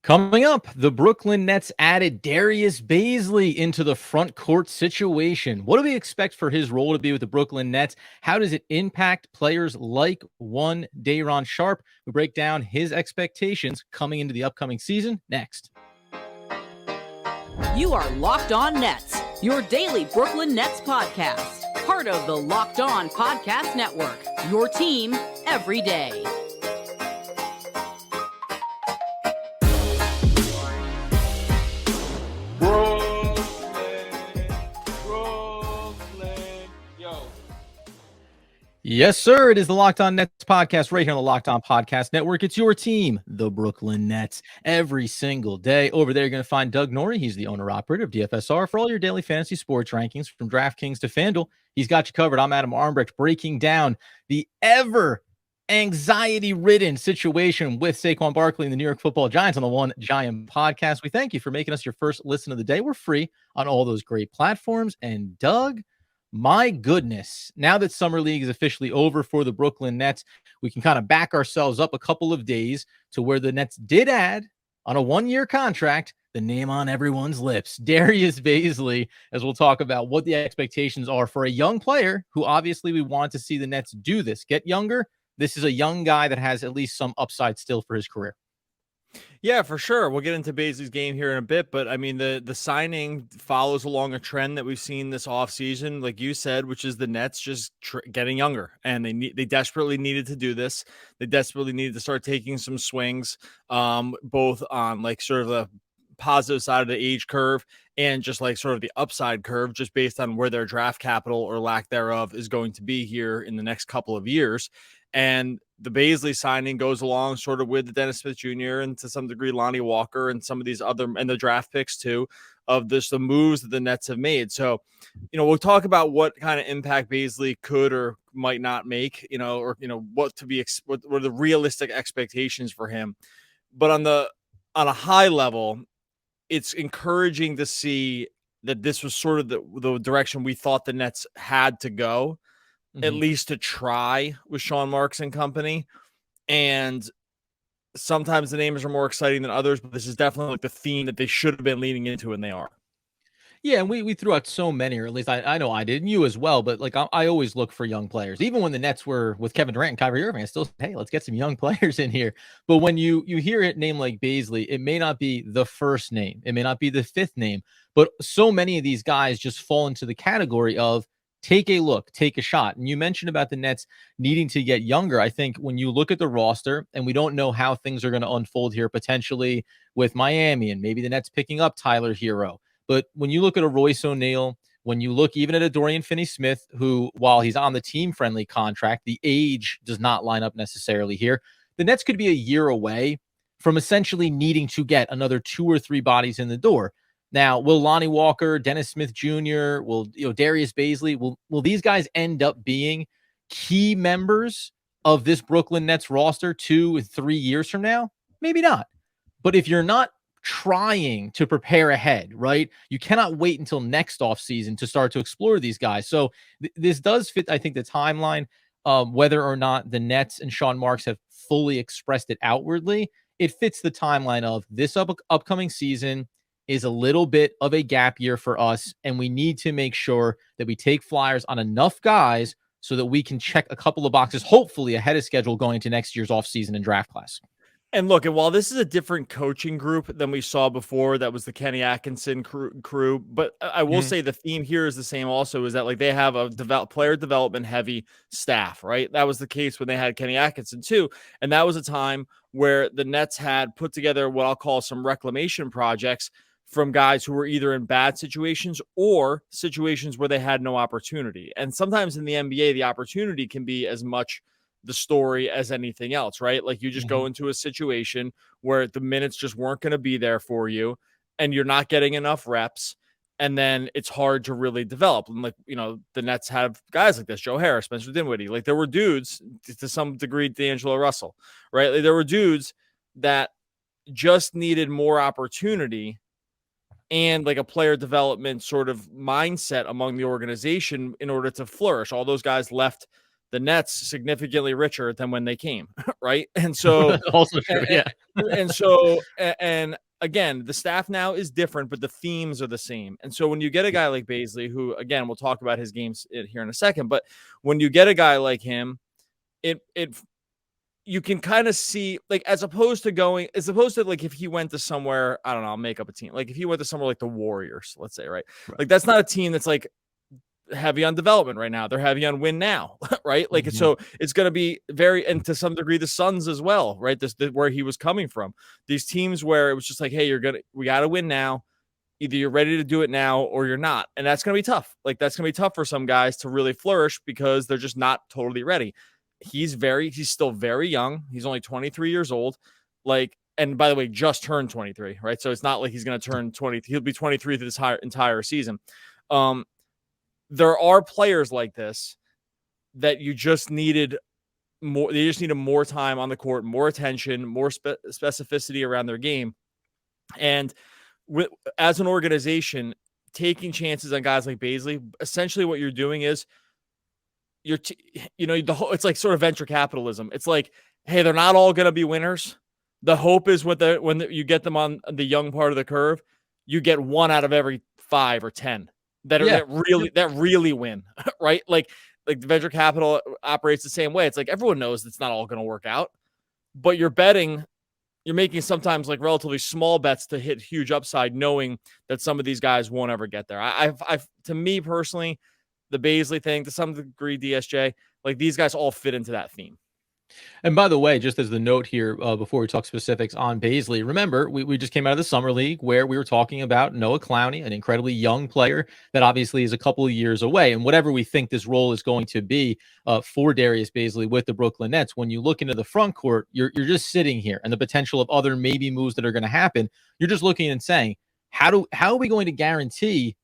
Coming up, the Brooklyn Nets added Darius Bazley into the front court situation. What do we expect for his role to be with the Brooklyn Nets? How does it impact players like one Day'Ron Sharpe? We break down his expectations coming into the upcoming season next. You are Locked On Nets, your daily Brooklyn Nets podcast. Part of the Locked On Podcast Network, your team every day. Yes, sir. It is the Locked On Nets podcast right here on the Locked On Podcast Network. It's your team, the Brooklyn Nets, every single day. Over there, you're going to find Doug Norrie. He's the owner-operator of DFSR for all your daily fantasy sports rankings from DraftKings to FanDuel. He's got you covered. I'm Adam Armbrecht, breaking down the ever anxiety-ridden situation with Saquon Barkley and the New York Football Giants on the One Giant podcast. We thank you for making us your first listen of the day. We're free on all those great platforms. And Doug, my goodness, now that Summer League is officially over for the Brooklyn Nets, we can kind of back ourselves up a couple of days to where the Nets did add on a one-year contract the name on everyone's lips, Darius Bazley, as we'll talk about what the expectations are for a young player who obviously we want to see the Nets do this, get younger. This is a young guy that has at least some upside still for his career. Yeah, for sure. We'll get into Baisley's game here in a bit, but I mean, the signing follows along a trend that we've seen this offseason, like you said, which is the Nets just getting younger, and they desperately needed to do this. They desperately needed to start taking some swings, both on like sort of the positive side of the age curve and just like sort of the upside curve, just based on where their draft capital or lack thereof is going to be here in the next couple of years. And the Baisley signing goes along sort of with the Dennis Smith Jr. and to some degree Lonnie Walker and some of these other and the draft picks too of the moves that the Nets have made. So, we'll talk about what kind of impact Baisley could or might not make, or what are the realistic expectations for him. But on a high level, it's encouraging to see that this was sort of the direction we thought the Nets had to go. At least to try with Sean Marks and company. And sometimes the names are more exciting than others, but this is definitely like the theme that they should have been leaning into, and they are. Yeah, and we threw out so many, or at least I know I did, and you as well, but like I always look for young players. Even when the Nets were with Kevin Durant and Kyrie Irving, I still say, hey, let's get some young players in here. But when you hear a name like Baisley, it may not be the first name. It may not be the fifth name, but so many of these guys just fall into the category of take a look, take a shot. And you mentioned about the Nets needing to get younger. I think when you look at the roster, and we don't know how things are going to unfold here potentially with Miami and maybe the Nets picking up Tyler Hero. But when you look at a Royce O'Neal, when you look even at a Dorian Finney-Smith, who, while he's on the team-friendly contract, the age does not line up necessarily here. The Nets could be a year away from essentially needing to get another 2 or 3 bodies in the door. Now, will Lonnie Walker, Dennis Smith Jr., will Darius Bazley, will these guys end up being key members of this Brooklyn Nets roster 2 or 3 years from now? Maybe not. But if you're not trying to prepare ahead, right, you cannot wait until next offseason to start to explore these guys. So this does fit, I think, the timeline, whether or not the Nets and Sean Marks have fully expressed it outwardly. It fits the timeline of this upcoming season is a little bit of a gap year for us, and we need to make sure that we take flyers on enough guys so that we can check a couple of boxes, hopefully ahead of schedule going into next year's offseason and draft class. And look, and while this is a different coaching group than we saw before, that was the Kenny Atkinson crew, but I will say the theme here is the same also, is that like they have a player development heavy staff, right? That was the case when they had Kenny Atkinson too. And that was a time where the Nets had put together what I'll call some reclamation projects from guys who were either in bad situations or situations where they had no opportunity. And sometimes in the NBA, the opportunity can be as much the story as anything else, right? Like you just go into a situation where the minutes just weren't going to be there for you and you're not getting enough reps. And then it's hard to really develop. And like, the Nets have guys like this, Joe Harris, Spencer Dinwiddie. Like there were dudes to some degree, D'Angelo Russell, right? Like there were dudes that just needed more opportunity and like a player development sort of mindset among the organization in order to flourish. All those guys left the Nets significantly richer than when they came, right? And so also true, yeah. And again, the staff now is different, but the themes are the same. And so when you get a guy like Baisley, who again, we'll talk about his games here in a second, but when you get a guy like him, it you can kind of see, like, as opposed to like if he went to somewhere, I don't know, I'll make up a team. Like if he went to somewhere like the Warriors, let's say, right? Like that's not a team that's like heavy on development right now. They're heavy on win now, right? Like so it's going to be very, and to some degree the Suns as well, right? This where he was coming from. These teams where it was just like, hey, we got to win now. Either you're ready to do it now or you're not. And that's going to be tough. Like that's going to be tough for some guys to really flourish because they're just not totally ready. He's still very young. He's only 23 years old. Like, and by the way, just turned 23, right? So it's not like he's going to turn 20. He'll be 23 through this entire season. There are players like this that you just needed more. They just needed more time on the court, more attention, more specificity around their game. And as an organization, taking chances on guys like Baisley, essentially what you're doing is it's like sort of venture capitalism. It's like, hey, they're not all going to be winners. The hope is when you get them on the young part of the curve, you get one out of every 5 or 10 that really win, right? Like the venture capital operates the same way. It's like everyone knows it's not all going to work out, but you're making sometimes like relatively small bets to hit huge upside, knowing that some of these guys won't ever get there. I've to me personally, the Baisley thing, to some degree, DSJ, like these guys all fit into that theme. And by the way, just as the note here, before we talk specifics on Baisley, remember, we just came out of the Summer League where we were talking about Noah Clowney, an incredibly young player that obviously is a couple of years away. And whatever we think this role is going to be for Darius Bazley with the Brooklyn Nets, when you look into the front court, you're just sitting here and the potential of other maybe moves that are going to happen. You're just looking and saying, how are we going to guarantee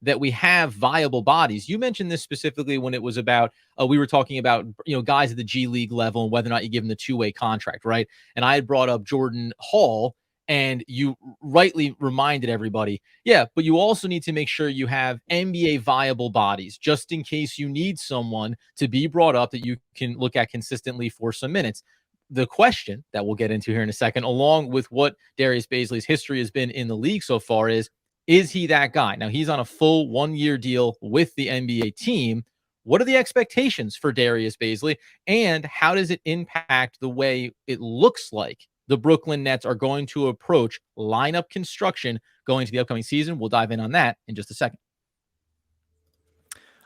that we have viable bodies? You mentioned this specifically when it was about, we were talking about, guys at the G League level and whether or not you give them the two-way contract, right? And I had brought up Jordan Hall, and you rightly reminded everybody, yeah, but you also need to make sure you have NBA viable bodies just in case you need someone to be brought up that you can look at consistently for some minutes. The question that we'll get into here in a second, along with what Darius Bazley's history has been in the league so far, is he that guy? Now, he's on a full 1-year deal with the NBA team. What are the expectations for Darius Bazley, and how does it impact the way it looks like the Brooklyn Nets are going to approach lineup construction going to the upcoming season? We'll dive in on that in just a second.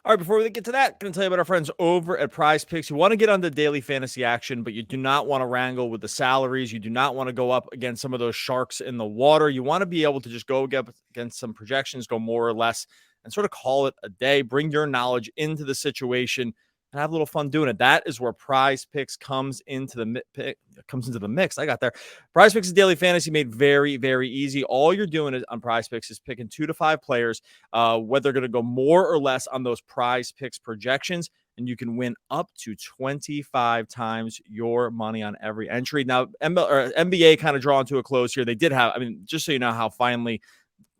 All right, before we get to that, I'm going to tell you about our friends over at Prize Picks. You want to get on the daily fantasy action, but you do not want to wrangle with the salaries. You do not want to go up against some of those sharks in the water. You want to be able to just go against some projections, go more or less, and sort of call it a day. Bring your knowledge into the situation and have a little fun doing it. That is where Prize Picks comes into the mix. I got there. Prize Picks is daily fantasy made very, very easy. All you're doing on Prize Picks is picking 2 to 5 players, whether they're going to go more or less on those Prize Picks projections, and you can win up to 25 times your money on every entry. Now, NBA kind of drawing to a close here. They did have, just so you know how finally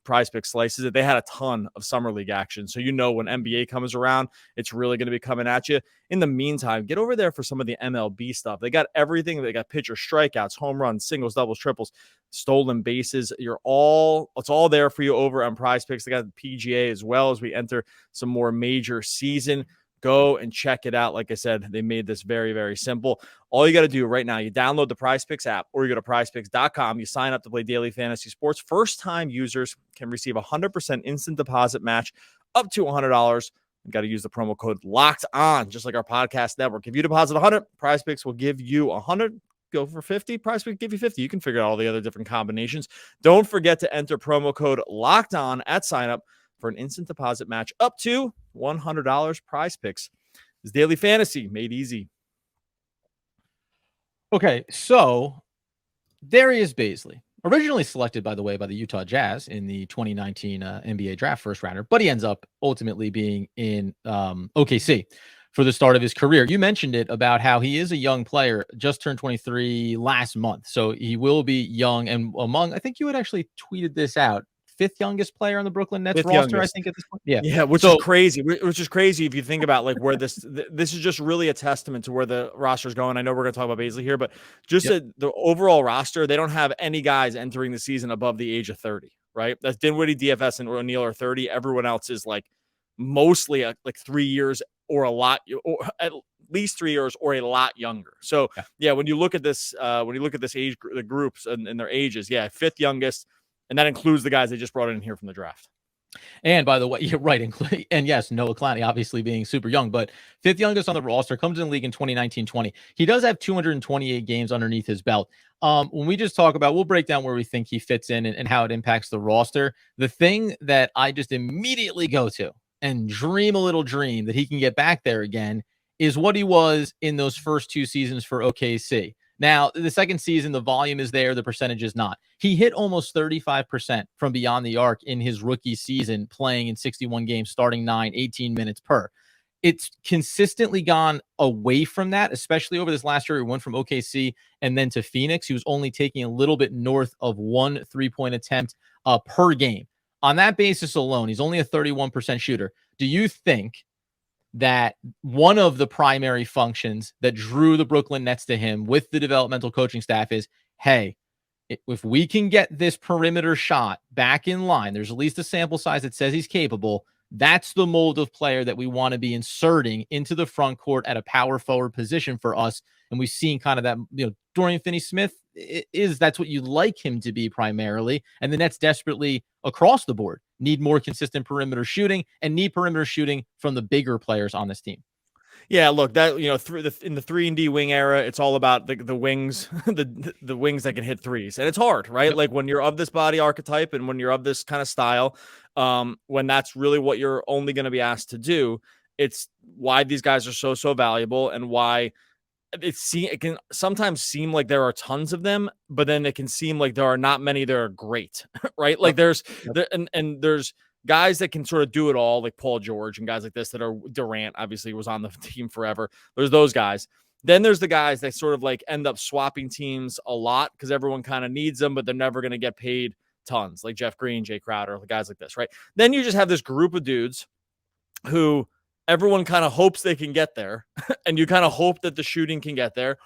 Prize Picks slices it, they had a ton of Summer League action. So when NBA comes around, it's really going to be coming at you. In the meantime, get over there for some of the MLB stuff. They got everything. They got pitcher strikeouts, home runs, singles, doubles, triples, stolen bases. It's all there for you over on Prize Picks. They got the PGA as well as we enter some more major season. Go and check it out. Like I said, they made this very, very simple. All you got to do right now, you download the Prize Picks app or you go to prizepicks.com. You sign up to play daily fantasy sports. First-time users can receive a 100% instant deposit match up to $100. You got to use the promo code Locked On, just like our podcast network. If you deposit 100, Prize Picks will give you 100. Go for 50, Prize Picks give you 50. You can figure out all the other different combinations. Don't forget to enter promo code Locked On at sign up for an instant deposit match up to $100. Prize Picks is daily fantasy made easy. Okay, so Darius Bazley, originally selected, by the way, by the Utah Jazz in the 2019 NBA draft first rounder, but he ends up ultimately being in OKC for the start of his career. You mentioned it about how he is a young player, just turned 23 last month. So he will be young and among, I think you had actually tweeted this out, fifth youngest player on the Brooklyn Nets Fifth roster, I youngest. think, at this point. Yeah. Yeah, which is crazy. Which is crazy if you think about like where this is just really a testament to where the roster is going. I know we're going to talk about Baisley here, but just the overall roster, they don't have any guys entering the season above the age of 30, right? That's Dinwiddie, DFS, and O'Neal are 30. Everyone else is like mostly like 3 years or a lot, or at least 3 years or a lot younger. So yeah, when you look at this age, the groups and their ages, fifth youngest, and that includes the guys they just brought in here from the draft. And by the way, you're right. And yes, Noah Clowney obviously being super young, but fifth youngest on the roster, comes in the league in 2019-20. He does have 228 games underneath his belt. When we just talk about, we'll break down where we think he fits in and how it impacts the roster. The thing that I just immediately go to and dream a little dream that he can get back there again is what he was in those first 2 seasons for OKC. Now, the second season, the volume is there, the percentage is not. He hit almost 35% from beyond the arc in his rookie season, playing in 61 games, starting 9, 18 minutes per. It's consistently gone away from that, especially over this last year. He went from OKC and then to Phoenix. He was only taking a little bit north of 1 3-point attempt per game. On that basis alone, he's only a 31% shooter. Do you think that one of the primary functions that drew the Brooklyn Nets to him with the developmental coaching staff is, hey, if we can get this perimeter shot back in line, there's at least a sample size that says he's capable. That's the mold of player that we want to be inserting into the front court at a power forward position for us. And we've seen kind of that, Dorian Finney-Smith that's what you like him to be primarily. And the Nets desperately across the board need more consistent perimeter shooting and need perimeter shooting from the bigger players on this team. Yeah, look, that in the 3-and-D wing era, it's all about the wings, the wings that can hit threes, and it's hard, right? Like when you're of this body archetype and when you're of this kind of style, when that's really what you're only going to be asked to do, it's why these guys are so valuable and why it can sometimes seem like there are tons of them, but then it can seem like there are not many that are great, right? Like there's guys that can sort of do it all, like Paul George and guys like this that are Durant, obviously was on the team forever. There's those guys. Then there's the guys that sort of like end up swapping teams a lot because everyone kind of needs them, but they're never going to get paid tons, like Jeff Green, Jay Crowder, guys like this, right? Then you just have this group of dudes who everyone kind of hopes they can get there, and you kind of hope that the shooting can get there.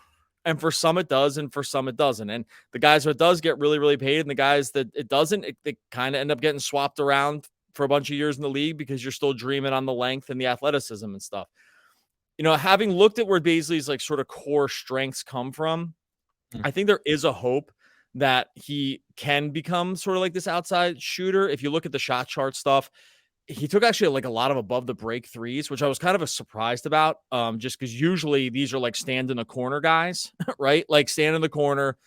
And for some it does, and for some it doesn't. And the guys that does get really, really paid, and the guys that it doesn't, they kind of end up getting swapped around for a bunch of years in the league because you're still dreaming on the length and the athleticism and stuff. Having looked at where Baisley's like sort of core strengths come from, I think there is a hope that he can become sort of like this outside shooter. If you look at the shot chart stuff, he took actually like a lot of above the break threes, which I was kind of surprised about, just because usually these are like stand in the corner guys, right? Like stand in the corner.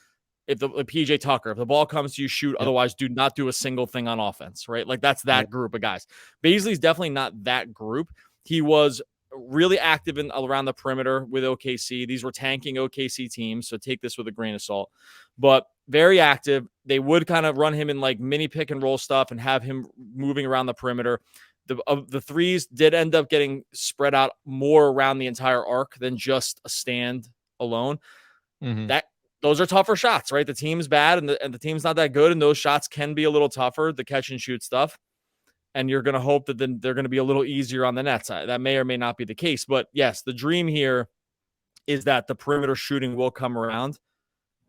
If the PJ Tucker, if the ball comes to you, shoot. Otherwise, do not do a single thing on offense, right? Like that's that group of guys. Baisley's definitely not that group. He was really active around the perimeter with OKC. These were tanking OKC teams, so take this with a grain of salt. But very active. They would kind of run him in like mini pick and roll stuff and have him moving around the perimeter. The threes did end up getting spread out more around the entire arc than just a stand alone. Those are tougher shots, right? The team's bad and the team's not that good, and those shots can be a little tougher, the catch and shoot stuff. And you're going to hope that then they're going to be a little easier on the net side. That may or may not be the case. But yes, the dream here is that the perimeter shooting will come around.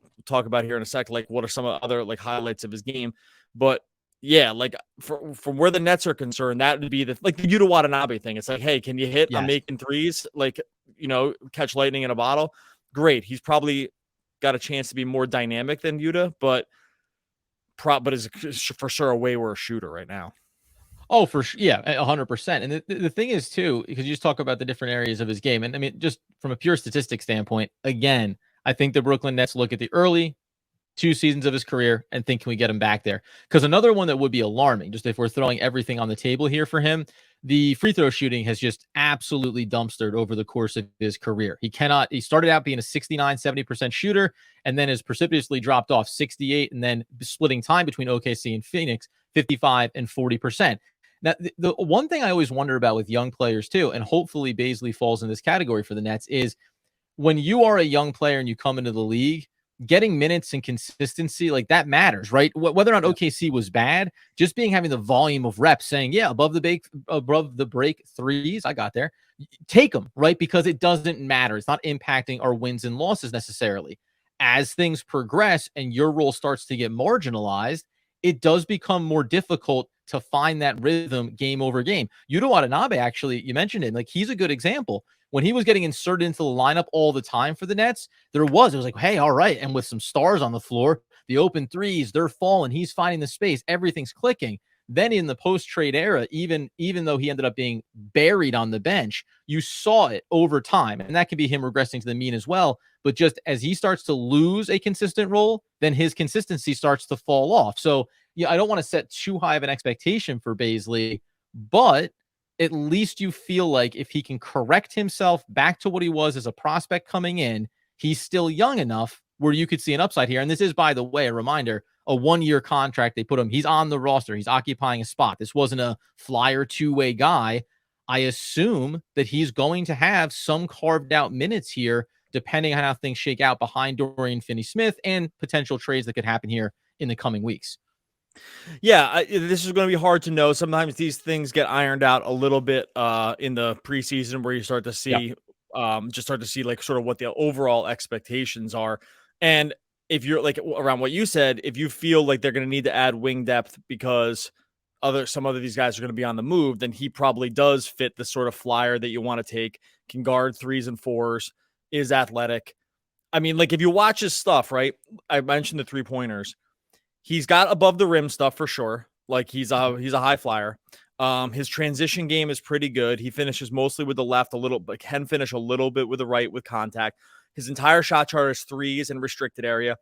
We'll talk about here in a sec, like what are some other like highlights of his game. But yeah, like from where the Nets are concerned, that would be the Yuta Watanabe thing. It's like, hey, can you hit? Yes. I'm making threes, like, catch lightning in a bottle. Great. He's probably got a chance to be more dynamic than Yuta, but is for sure a way worse shooter right now. Oh, for sure. Yeah, 100%. And the thing is, too, because you just talk about the different areas of his game. And I mean, just from a pure statistic standpoint, again, I think the Brooklyn Nets look at the early 2 seasons of his career and think, can we get him back there? Because another one that would be alarming, just if we're throwing everything on the table here for him, the free throw shooting has just absolutely dumpstered over the course of his career. He started out being a 69, 70% shooter, and then has precipitously dropped off 68, and then splitting time between OKC and Phoenix, 55 and 40%. Now, the one thing I always wonder about with young players too, and hopefully Baisley falls in this category for the Nets, is when you are a young player and you come into the league, getting minutes and consistency, like that matters, right? Whether or not OKC was bad, just having the volume of reps saying, yeah, above the break threes, I got there, take them, right? Because it doesn't matter. It's not impacting our wins and losses necessarily. As things progress and your role starts to get marginalized, it does become more difficult to find that rhythm game over game. Yuta Watanabe, actually, you mentioned it, like he's a good example. When he was getting inserted into the lineup all the time for the Nets, it was like, hey, all right. And with some stars on the floor, the open threes, they're falling. He's finding the space. Everything's clicking. Then in the post-trade era, even though he ended up being buried on the bench, you saw it over time. And that could be him regressing to the mean as well. But just as he starts to lose a consistent role, then his consistency starts to fall off. So, yeah, I don't want to set too high of an expectation for Baisley, but at least you feel like if he can correct himself back to what he was as a prospect coming in, he's still young enough where you could see an upside here. And this is, by the way, a reminder, a 1-year contract. They put him, he's on the roster. He's occupying a spot. This wasn't a flyer two-way guy. I assume that he's going to have some carved out minutes here, depending on how things shake out behind Dorian Finney-Smith and potential trades that could happen here in the coming weeks. Yeah, this is going to be hard to know. Sometimes these things get ironed out a little bit in the preseason, where you start to see, like sort of what the overall expectations are. And if you're like around what you said, if you feel like they're going to need to add wing depth because some other these guys are going to be on the move, then he probably does fit the sort of flyer that you want to take. Can guard 3s and 4s, is athletic. I mean, like if you watch his stuff, right? I mentioned the 3-pointers. He's got above the rim stuff for sure. Like he's a high flyer. His transition game is pretty good. He finishes mostly with the left a little, but can finish a little bit with the right with contact. His entire shot chart is 3s in restricted area.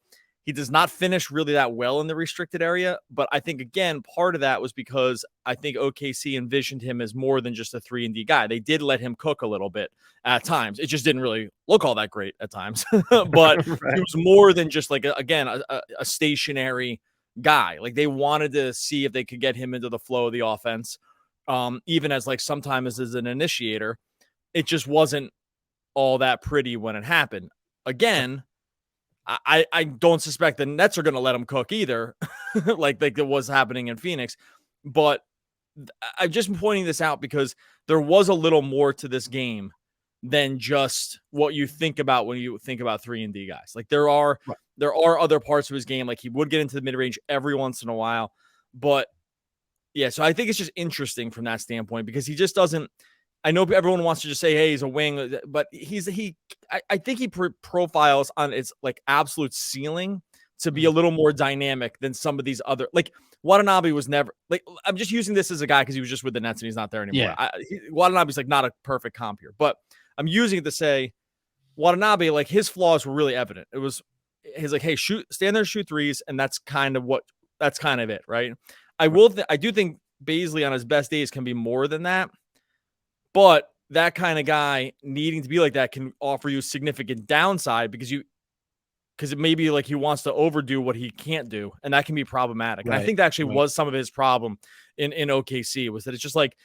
He does not finish really that well in the restricted area, but I think, again, part of that was because I think OKC envisioned him as more than just a 3-and-D guy. They did let him cook a little bit at times. It just didn't really look all that great at times, but Right. He was more than just like, a stationary guy. Like they wanted to see if they could get him into the flow of the offense, even as like sometimes as an initiator. It just wasn't all that pretty when it happened. Again, I don't suspect the Nets are going to let him cook either, like it was happening in Phoenix. But I'm just pointing this out because there was a little more to this game than just what you think about when you think about 3-and-D guys. Like there are other parts of his game. Like he would get into the mid-range every once in a while. But yeah, so I think it's just interesting from that standpoint because he just doesn't. I know everyone wants to just say, hey, he's a wing, but I think he profiles on its like absolute ceiling to be a little more dynamic than some of these other, like Watanabe was never like, I'm just using this as a guy because he was just with the Nets and he's not there anymore. Yeah. Watanabe's like not a perfect comp here, but I'm using it to say Watanabe, like his flaws were really evident. He's like, hey, stand there, shoot 3s. And that's kind of it. Right. I do think Baisley on his best days can be more than that. But that kind of guy needing to be like that can offer you significant downside because it may be like he wants to overdo what he can't do. And that can be problematic. Right. And I think that actually was some of his problem in OKC was that it's just like,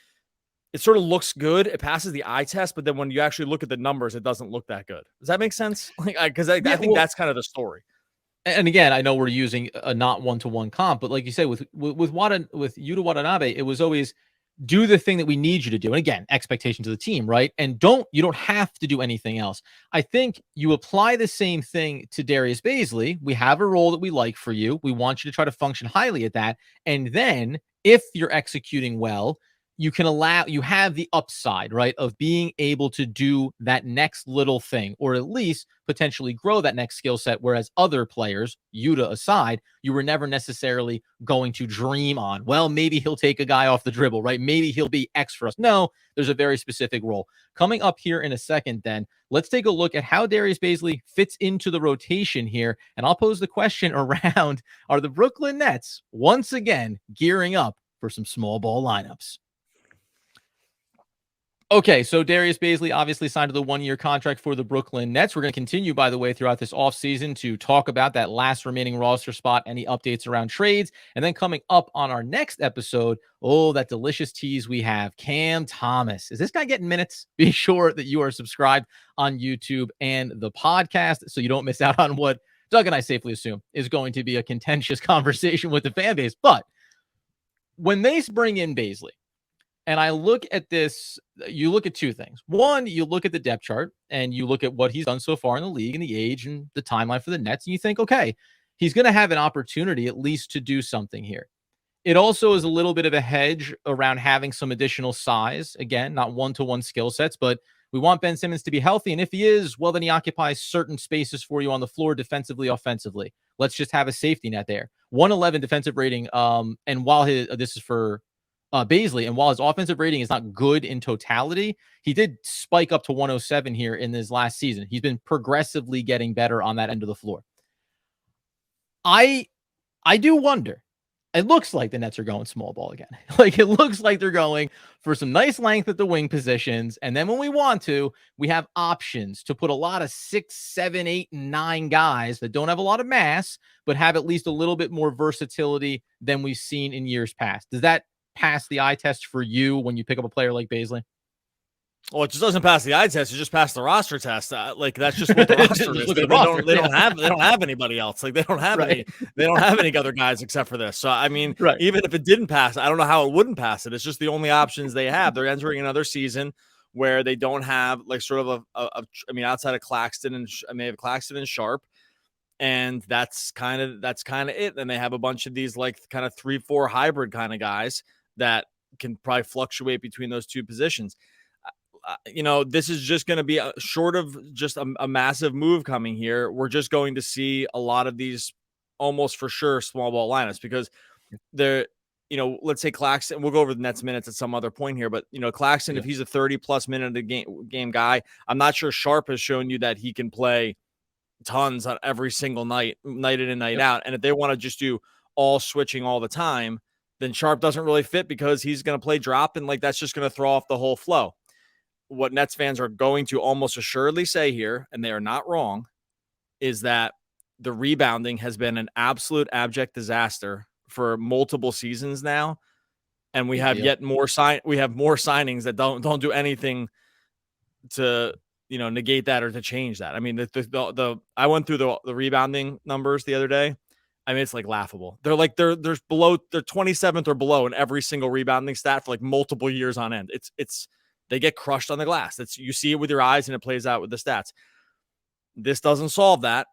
it sort of looks good. It passes the eye test, but then when you actually look at the numbers, it doesn't look that good. Does that make sense? I think that's kind of the story. And again, I know we're using a not one-to-one comp, but like you say, with Yuta Watanabe, it was always do the thing that we need you to do. And again, expectations of the team, right? And you don't have to do anything else. I think you apply the same thing to Darius Bazley. We have a role that we like for you. We want you to try to function highly at that. And then if you're executing well, you have the upside, right, of being able to do that next little thing, or at least potentially grow that next skill set. Whereas other players, Yuta aside, you were never necessarily going to dream on, well, maybe he'll take a guy off the dribble, right? Maybe he'll be X for us. No, there's a very specific role. Coming up here in a second, then, let's take a look at how Darius Bazley fits into the rotation here. And I'll pose the question around, are the Brooklyn Nets once again gearing up for some small ball lineups? Okay, so Darius Bazley obviously signed to the 1-year contract for the Brooklyn Nets. We're going to continue, by the way, throughout this offseason to talk about that last remaining roster spot, any updates around trades. And then coming up on our next episode, that delicious tease we have, Cam Thomas. Is this guy getting minutes? Be sure that you are subscribed on YouTube and the podcast so you don't miss out on what Doug and I safely assume is going to be a contentious conversation with the fan base. But when they bring in Baisley, and I look at this, you look at two things. One, you look at the depth chart and you look at what he's done so far in the league and the age and the timeline for the Nets, and you think, okay, he's going to have an opportunity at least to do something here. It also is a little bit of a hedge around having some additional size. Again, not one-to-one skill sets, but we want Ben Simmons to be healthy. And if he is, well, then he occupies certain spaces for you on the floor defensively, offensively. Let's just have a safety net there. 111 defensive rating. And while this is for Baisley, and while his offensive rating is not good in totality, he did spike up to 107 here in this last season. He's been progressively getting better on that end of the floor. I do wonder. It looks like the Nets are going small ball again. Like, it looks like they're going for some nice length at the wing positions. And then when we want to, we have options to put a lot of 6, 7, 8, and 9 guys that don't have a lot of mass, but have at least a little bit more versatility than we've seen in years past. Does that pass the eye test for you when you pick up a player like Baisley? Well, it just doesn't pass the eye test. It just passed the roster test. Like, that's just what the roster is. They don't have anybody else. Like, they don't have any other guys except for this. So, I mean, even if it didn't pass, I don't know how it wouldn't pass it. It's just the only options they have. They're entering another season where they don't have like sort of outside of Claxton and they have Claxton and Sharp, and that's kind of it. And they have a bunch of these like kind of 3-4 hybrid kind of guys that can probably fluctuate between those two positions. This is just going to be short of just a massive move coming here. We're just going to see a lot of these almost for sure small ball lineups because they're, let's say Claxton, we'll go over the Nets minutes at some other point here, but Claxton, if he's a 30+ minute a game guy, I'm not sure Sharp has shown you that he can play tons on every single night in and night out. And if they want to just do all switching all the time, then Sharp doesn't really fit because he's going to play drop. And like, that's just going to throw off the whole flow. What Nets fans are going to almost assuredly say here, and they are not wrong, is that the rebounding has been an absolute abject disaster for multiple seasons now. And we have more signings that don't do anything to, negate that or to change that. I mean, I went through the rebounding numbers the other day. I mean, it's like laughable. They're 27th or below in every single rebounding stat for like multiple years on end. They get crushed on the glass. You see it with your eyes and it plays out with the stats. This doesn't solve that.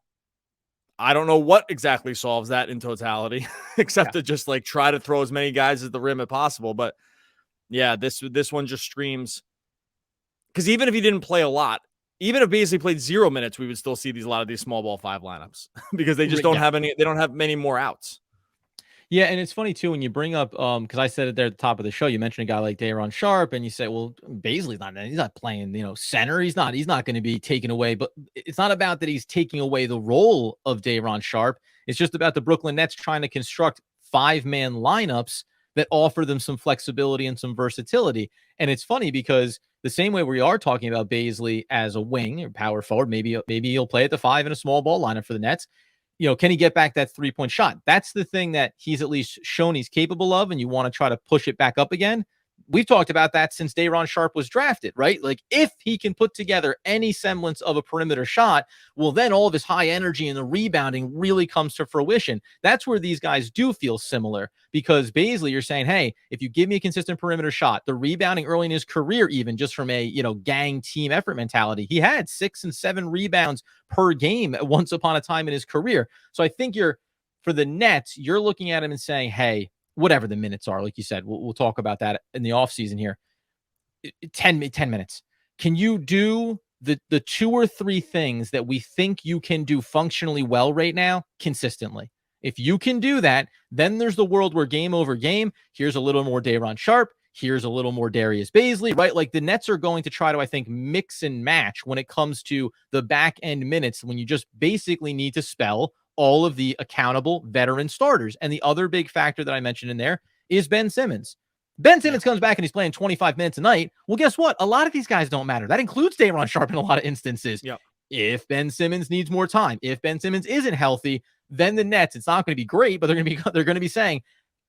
I don't know what exactly solves that in totality, except to just like try to throw as many guys at the rim as possible. But yeah, this one just screams, because even if he didn't play a lot, even if Baisley played 0 minutes, we would still see a lot of these small ball 5 lineups because they just don't have any. They don't have many more outs. Yeah, and it's funny too when you bring up because I said it there at the top of the show. You mentioned a guy like Darius Sharp, and you say, "Well, Baisley's not playing, center. He's not going to be taken away." But it's not about that he's taking away the role of Darius Sharp. It's just about the Brooklyn Nets trying to construct 5-man lineups that offer them some flexibility and some versatility. And it's funny because the same way we are talking about Baisley as a wing or power forward, maybe he'll play at the 5 in a small ball lineup for the Nets. Can he get back that 3-point shot? That's the thing that he's at least shown he's capable of, and you want to try to push it back up again. We've talked about that since Darius Sharp was drafted, right? Like, if he can put together any semblance of a perimeter shot, well, then all of his high energy and the rebounding really comes to fruition. That's where these guys do feel similar, because Baisley, you're saying, hey, if you give me a consistent perimeter shot, the rebounding early in his career, even just from a, gang team effort mentality, he had 6 and 7 rebounds per game once upon a time in his career. So I think for the Nets, you're looking at him and saying, hey, whatever the minutes are, like you said, we'll talk about that in the offseason here. 10 minutes. Can you do the 2 or 3 things that we think you can do functionally well right now consistently? If you can do that, then there's the world where game over game, here's a little more Darius Sharp, here's a little more Darius Bazley, right? Like, the Nets are going to try to, I think, mix and match when it comes to the back end minutes, when you just basically need to spell all of the accountable veteran starters. And the other big factor that I mentioned in there is Ben Simmons. Ben Simmons comes back and he's playing 25 minutes a night. Well, guess what? A lot of these guys don't matter. That includes Darius Sharp in a lot of instances. Yep. If Ben Simmons needs more time, if Ben Simmons isn't healthy, then the Nets, it's not going to be great, but they're going to be saying,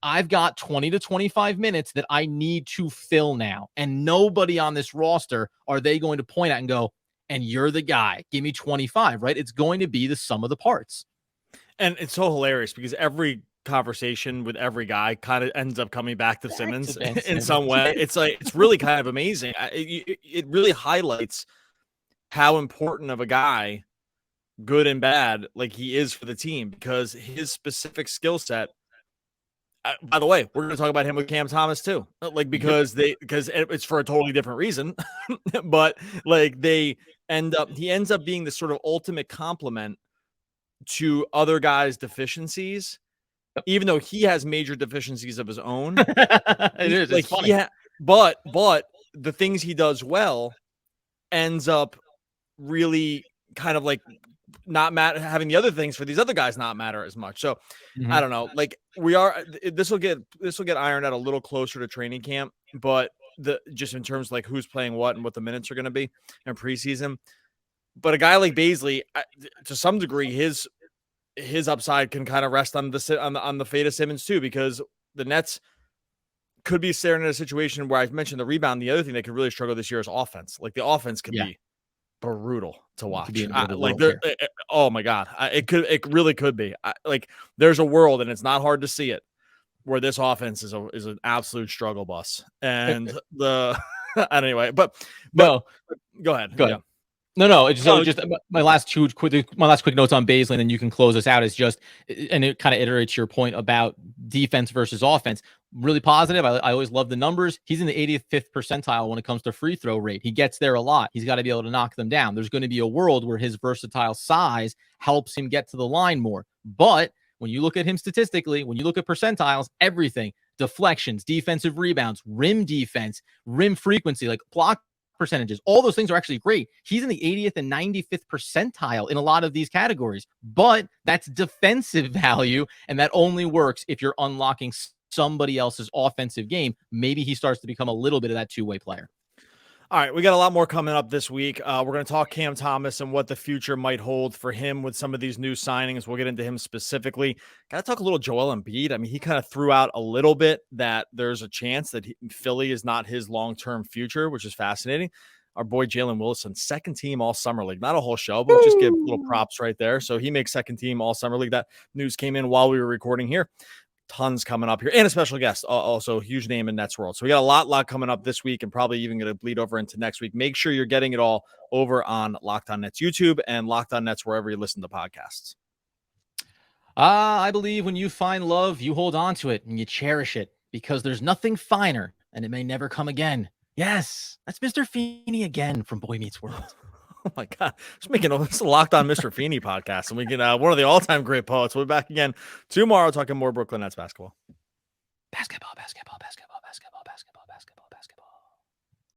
I've got 20 to 25 minutes that I need to fill now. And nobody on this roster are they going to point at and go, and you're the guy. Give me 25, right? It's going to be the sum of the parts. And it's so hilarious because every conversation with every guy kind of ends up coming back to Simmons in some way. It's like, it's really kind of amazing. It really highlights how important of a guy, good and bad, like he is for the team, because his specific skill set. By the way, we're going to talk about him with Cam Thomas too, like because it's for a totally different reason, but like he ends up being the sort of ultimate complement to other guys' deficiencies, even though he has major deficiencies of his own. It's funny. But the things he does well ends up really kind of like not matter, having the other things for these other guys not matter as much. So I don't know, like this will get ironed out a little closer to training camp, but just in terms of like who's playing what and what the minutes are going to be in preseason. But a guy like Baisley, to some degree, his upside can kind of rest on the fate of Simmons too, because the Nets could be staring at a situation where I've mentioned the rebound. The other thing they could really struggle this year is offense. Like the offense could be brutal to watch. Oh my God, it really could be. Like there's a world, and it's not hard to see it, where this offense is an absolute struggle bus. And anyway, but no, go ahead. Yeah. No. It's just my last quick notes on Baisley, and then you can close us out. Is just, and it kind of iterates your point about defense versus offense. Really positive. I always love the numbers. He's in the 85th percentile when it comes to free throw rate. He gets there a lot. He's got to be able to knock them down. There's going to be a world where his versatile size helps him get to the line more. But when you look at him statistically, when you look at percentiles, everything, deflections, defensive rebounds, rim defense, rim frequency, like block percentages, all those things are actually great. He's in the 80th and 95th percentile in a lot of these categories, but that's defensive value, and that only works if you're unlocking somebody else's offensive game. Maybe he starts to become a little bit of that two-way player. All right, we got a lot more coming up this week. We're going to talk Cam Thomas and what the future might hold for him with some of these new signings. We'll get into him specifically. Got to talk a little Joel Embiid. I mean, he kind of threw out a little bit that there's a chance that Philly is not his long-term future, which is fascinating. Our boy Jalen Wilson, second team all summer league. Not a whole show, but just give little props right there. So he makes second team all summer league. That news came in while we were recording here. Tons coming up here, and a special guest, also a huge name in Nets world. So we got a lot coming up this week, and probably even going to bleed over into next week. Make sure you're getting it all over on Locked On Nets YouTube and Locked On Nets wherever you listen to podcasts. I believe when you find love, you hold on to it and you cherish it, because there's nothing finer, and it may never come again. Yes, that's Mr. Feeney again from Boy Meets World. Oh my God. Just making a Locked On Mr. Feeney podcast. And we get one of the all-time great poets. We'll be back again tomorrow talking more Brooklyn Nets basketball. Basketball.